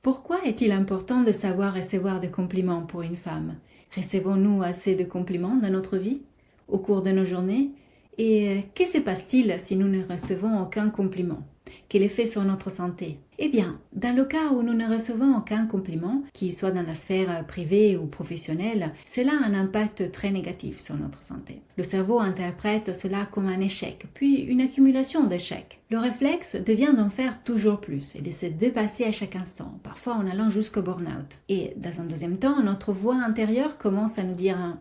Pourquoi est-il important de savoir recevoir des compliments pour une femme? Recevons-nous assez de compliments dans notre vie, au cours de nos journées? Et que se passe-t-il si nous ne recevons aucun compliment? Quel effet sur notre santé? Eh bien, dans le cas où nous ne recevons aucun compliment, qu'il soit dans la sphère privée ou professionnelle, cela a un impact très négatif sur notre santé. Le cerveau interprète cela comme un échec, puis une accumulation d'échecs. Le réflexe devient d'en faire toujours plus et de se dépasser à chaque instant, parfois en allant jusqu'au burn-out. Et dans un deuxième temps, notre voix intérieure commence à nous dire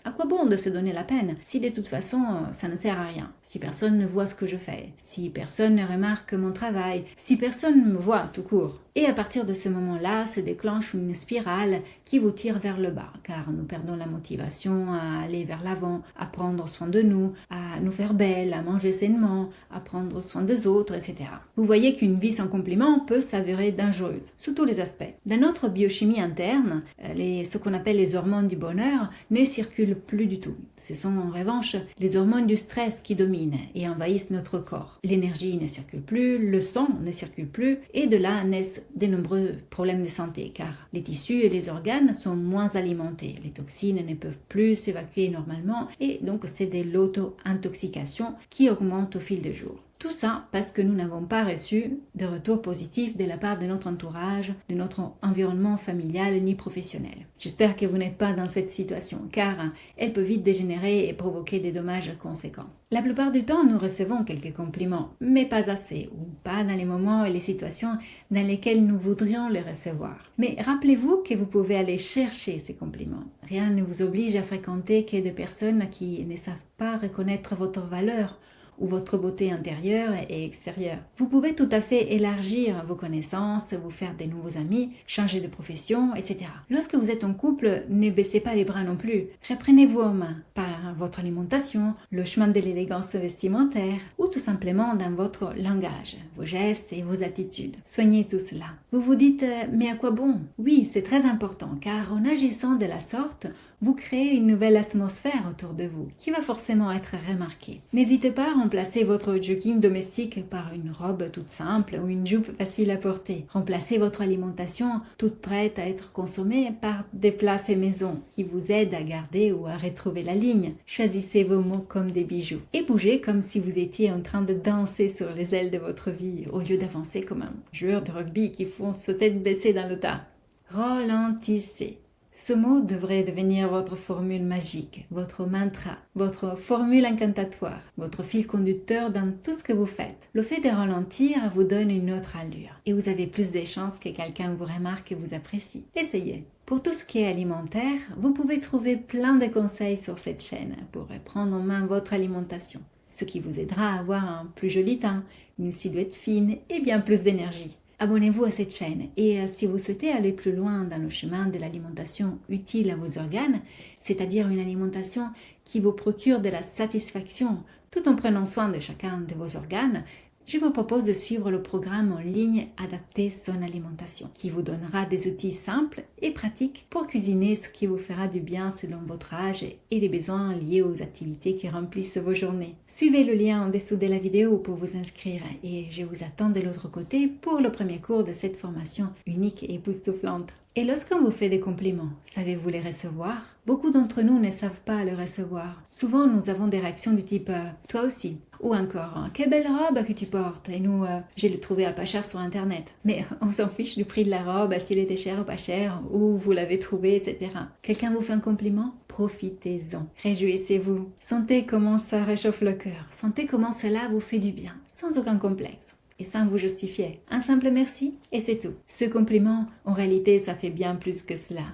à quoi bon de se donner la peine si de toute façon ça ne sert à rien, si personne ne voit ce que je fais, si personne ne remarque mon travail, si personne me voit tout court. Et à partir de ce moment-là, se déclenche une spirale qui vous tire vers le bas, car nous perdons la motivation à aller vers l'avant, à prendre soin de nous, à nous faire belle, à manger sainement, à prendre soin des autres, etc. Vous voyez qu'une vie sans compliments peut s'avérer dangereuse, sous tous les aspects. Dans notre biochimie interne, ce qu'on appelle les hormones du bonheur ne circulent plus du tout. Ce sont en revanche les hormones du stress qui dominent et envahissent notre corps. L'énergie ne circule plus, le sang ne circule plus, et de là naissent de nombreux problèmes de santé, car les tissus et les organes sont moins alimentés. Les toxines ne peuvent plus s'évacuer normalement, et donc c'est de l'auto-intoxication qui augmente au fil des jours. Tout ça parce que nous n'avons pas reçu de retour positif de la part de notre entourage, de notre environnement familial ni professionnel. J'espère que vous n'êtes pas dans cette situation, car elle peut vite dégénérer et provoquer des dommages conséquents. La plupart du temps, nous recevons quelques compliments, mais pas assez, ou pas dans les moments et les situations dans lesquels nous voudrions les recevoir. Mais rappelez-vous que vous pouvez aller chercher ces compliments. Rien ne vous oblige à fréquenter que des personnes qui ne savent pas reconnaître votre valeur ou votre beauté intérieure et extérieure. Vous pouvez tout à fait élargir vos connaissances, vous faire des nouveaux amis, changer de profession, etc. Lorsque vous êtes en couple, ne baissez pas les bras non plus. Reprenez-vous en main par votre alimentation, le chemin de l'élégance vestimentaire ou tout simplement dans votre langage, vos gestes et vos attitudes. Soignez tout cela. Vous vous dites mais à quoi bon? Oui, c'est très important car en agissant de la sorte, vous créez une nouvelle atmosphère autour de vous qui va forcément être remarquée. N'hésitez pas à remplacez votre jogging domestique par une robe toute simple ou une jupe facile à porter. Remplacez votre alimentation toute prête à être consommée par des plats faits maison qui vous aident à garder ou à retrouver la ligne. Choisissez vos mots comme des bijoux et bougez comme si vous étiez en train de danser sur les ailes de votre vie au lieu d'avancer comme un joueur de rugby qui fonce tête baissée dans le tas. Ralentissez. Ce mot devrait devenir votre formule magique, votre mantra, votre formule incantatoire, votre fil conducteur dans tout ce que vous faites. Le fait de ralentir vous donne une autre allure et vous avez plus de chances que quelqu'un vous remarque et vous apprécie. Essayez. Pour tout ce qui est alimentaire, vous pouvez trouver plein de conseils sur cette chaîne pour prendre en main votre alimentation, ce qui vous aidera à avoir un plus joli teint, une silhouette fine et bien plus d'énergie. Abonnez-vous à cette chaîne et si vous souhaitez aller plus loin dans le chemin de l'alimentation utile à vos organes, c'est-à-dire une alimentation qui vous procure de la satisfaction tout en prenant soin de chacun de vos organes, je vous propose de suivre le programme en ligne Adapter son alimentation, qui vous donnera des outils simples et pratiques pour cuisiner ce qui vous fera du bien selon votre âge et les besoins liés aux activités qui remplissent vos journées. Suivez le lien en dessous de la vidéo pour vous inscrire et je vous attends de l'autre côté pour le premier cours de cette formation unique et époustouflante. Et lorsqu'on vous fait des compliments, savez-vous les recevoir? Beaucoup d'entre nous ne savent pas les recevoir. Souvent, nous avons des réactions du type « toi aussi » ou encore « quelle belle robe que tu portes » et nous « je l'ai trouvée à pas cher sur internet ». Mais on s'en fiche du prix de la robe, s'il était cher ou pas cher, où vous l'avez trouvée, etc. Quelqu'un vous fait un compliment? Profitez-en. Réjouissez-vous. Sentez comment ça réchauffe le cœur. Sentez comment cela vous fait du bien, sans aucun complexe. Et sans vous justifier. Un simple merci et c'est tout. Ce compliment, en réalité, ça fait bien plus que cela.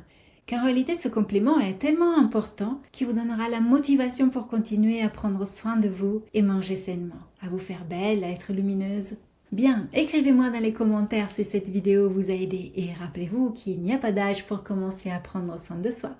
Car en réalité, ce compliment est tellement important qu'il vous donnera la motivation pour continuer à prendre soin de vous et manger sainement, à vous faire belle, à être lumineuse. Bien, écrivez-moi dans les commentaires si cette vidéo vous a aidé et rappelez-vous qu'il n'y a pas d'âge pour commencer à prendre soin de soi.